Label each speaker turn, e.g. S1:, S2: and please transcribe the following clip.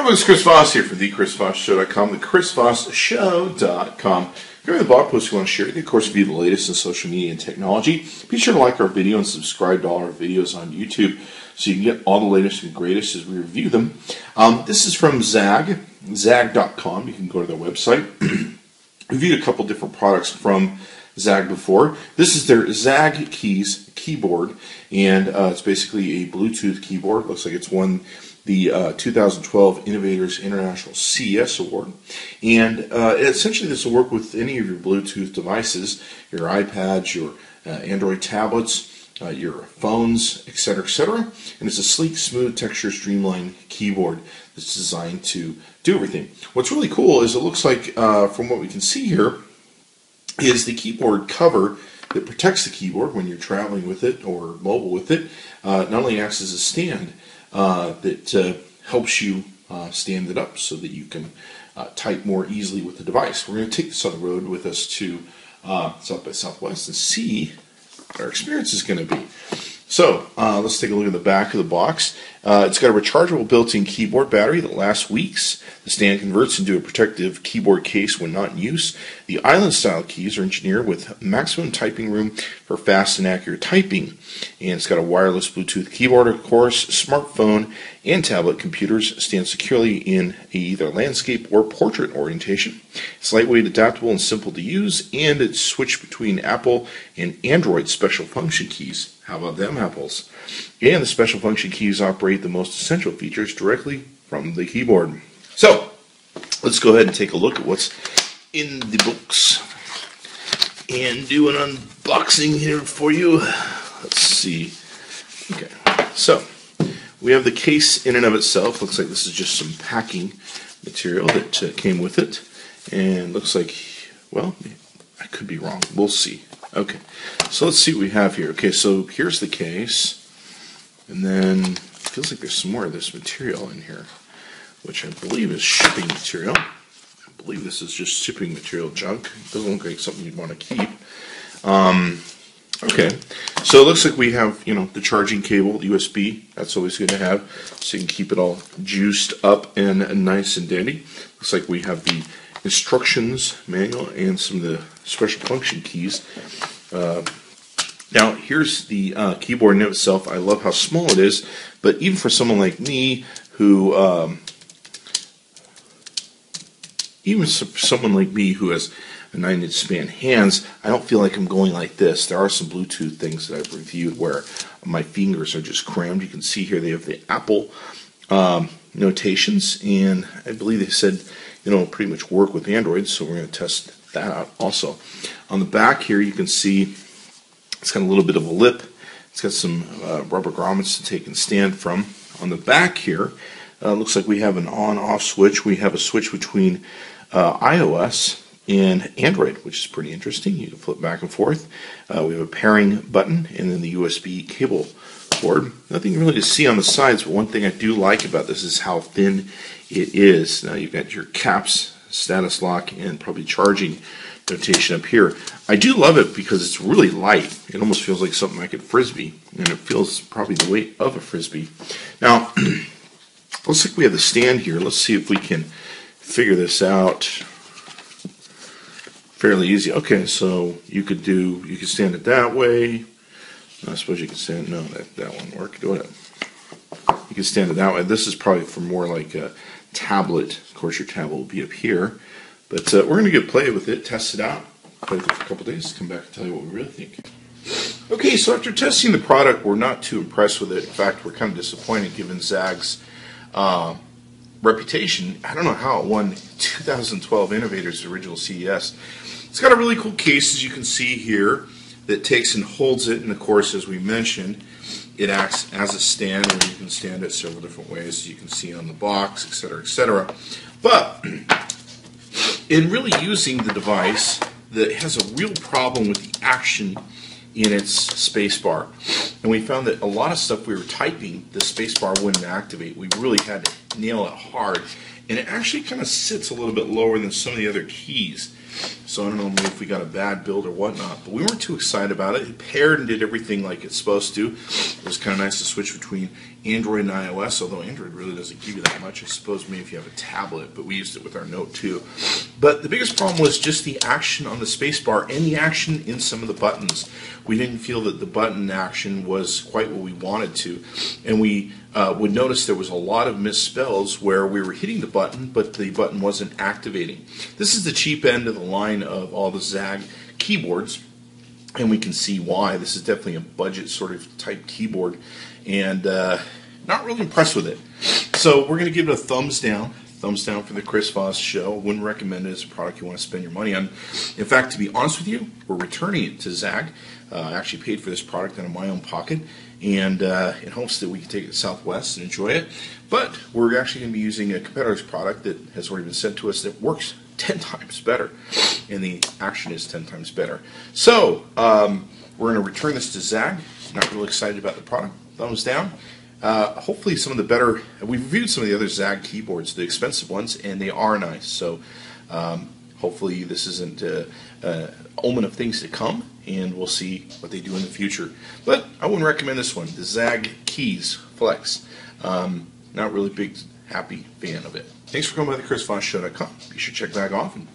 S1: Hello, it's Chris Voss here for thechrisvossshow.com, thechrisvossshow.com. If you're in the blog post you want to share, of course, view the latest in social media and technology. Be sure to like our video and subscribe to all our videos on YouTube so you can get all the latest and greatest as we review them. This is from Zagg, Zagg.com. You can go to their website. We've reviewed a couple different products from Zagg before. This is their Zagg Keys keyboard, and it's basically a Bluetooth keyboard. Looks like it's won the 2012 Innovators International CES Award. And essentially this will work with any of your Bluetooth devices, your iPads, your Android tablets, your phones, etc., etc. And it's a sleek, smooth, texture, streamlined keyboard that's designed to do everything. What's really cool is it looks like, from what we can see here, is the keyboard cover that protects the keyboard when you're traveling with it or mobile with it. Not only acts as a stand that helps you stand it up so that you can type more easily with the device. We're going to take this on the road with us to South by Southwest and see what our experience is going to be. So let's take a look at the back of the box. It's got a rechargeable built-in keyboard battery that lasts weeks. The stand converts into a protective keyboard case when not in use. The island-style keys are engineered with maximum typing room for fast and accurate typing. And it's got a wireless Bluetooth keyboard, of course. Smartphone and tablet computers stand securely in either landscape or portrait orientation. It's lightweight, adaptable, and simple to use, and it's switched between Apple and Android special function keys. How about them apples? And the special function keys operate the most essential features directly from the keyboard. So, let's go ahead and take a look at what's in the books and do an unboxing here for you. Let's see. Okay, so we have the case in and of itself. Looks like this is just some packing material that came with it. And looks like, well, I could be wrong. We'll see. Okay, so let's see what we have here. Okay, so here's the case. And then it feels like there's some more of this material in here, which I believe is shipping material. I believe this is just shipping material junk. It doesn't look like something you'd want to keep. Okay, so it looks like we have, the charging cable, USB. That's always good to have, so you can keep it all juiced up and nice and dandy. Looks like we have the instructions manual and some of the special function keys. Now, here's the keyboard in itself. I love how small it is, but even for someone like me who, has a 9-inch span hands, I don't feel like I'm going like this. There are some Bluetooth things that I've reviewed where my fingers are just crammed. You can see here they have the Apple notations, and I believe they said, pretty much work with Android, so we're going to test that out also. On the back here, you can see it's got a little bit of a lip. It's got some rubber grommets to take and stand from. On the back here, looks like we have an on-off switch. We have a switch between iOS and Android, which is pretty interesting. You can flip back and forth. We have a pairing button and then the USB cable cord. Nothing really to see on the sides, but one thing I do like about this is how thin it is. Now you've got your caps, status lock, and probably charging notation up here. I do love it because it's really light. It almost feels like something I could frisbee, and it feels probably the weight of a frisbee. Now, looks like we have the stand here. Let's see if we can figure this out fairly easy. Okay, so you could stand it that way. I suppose you could stand, no, that won't work. Do it. You can stand it that way. This is probably for more like a tablet. Of course, your tablet will be up here. But we're going to get play with it, test it out, play with it for a couple days, come back and tell you what we really think. Okay, so after testing the product, we're not too impressed with it. In fact, we're kind of disappointed given Zagg's reputation. I don't know how it won 2012 Innovators Original CES. It's got a really cool case, as you can see here, that takes and holds it, and of course, as we mentioned, it acts as a stand where you can stand it several different ways, as you can see on the box, etc., etc. But in really using the device, that has a real problem with the action in its spacebar. And we found that a lot of stuff we were typing, the spacebar wouldn't activate. We really had to nail it hard. And it actually kind of sits a little bit lower than some of the other keys. So I don't know maybe if we got a bad build or whatnot, but we weren't too excited about it. It paired and did everything like it's supposed to. It was kind of nice to switch between Android and iOS, although Android really doesn't give you that much. I suppose maybe if you have a tablet, but we used it with our Note 2. But the biggest problem was just the action on the spacebar and the action in some of the buttons. We didn't feel that the button action was quite what we wanted to, and we would notice there was a lot of misspells where we were hitting the button, but the button wasn't activating. This is the cheap end of the line of all the Zagg keyboards, and we can see why. This is definitely a budget sort of type keyboard, and not really impressed with it. So we're going to give it a thumbs down. Thumbs down for the Chris Voss Show. Wouldn't recommend it as a product you want to spend your money on. In fact, to be honest with you, we're returning it to Zagg. I actually paid for this product out of my own pocket, and in hopes that we can take it to Southwest and enjoy it. But we're actually going to be using a competitor's product that has already been sent to us that works 10 times better, and the action is 10 times better. So we're going to return this to Zagg. Not really excited about the product. Thumbs down. Hopefully some of the better, we've reviewed some of the other Zagg keyboards, the expensive ones, and they are nice. So hopefully this isn't an omen of things to come, and we'll see what they do in the future. But I wouldn't recommend this one, the Zagg Keys Flex. Not really big, happy fan of it. Thanks for coming by the ChrisVossShow.com. Be sure to check back often.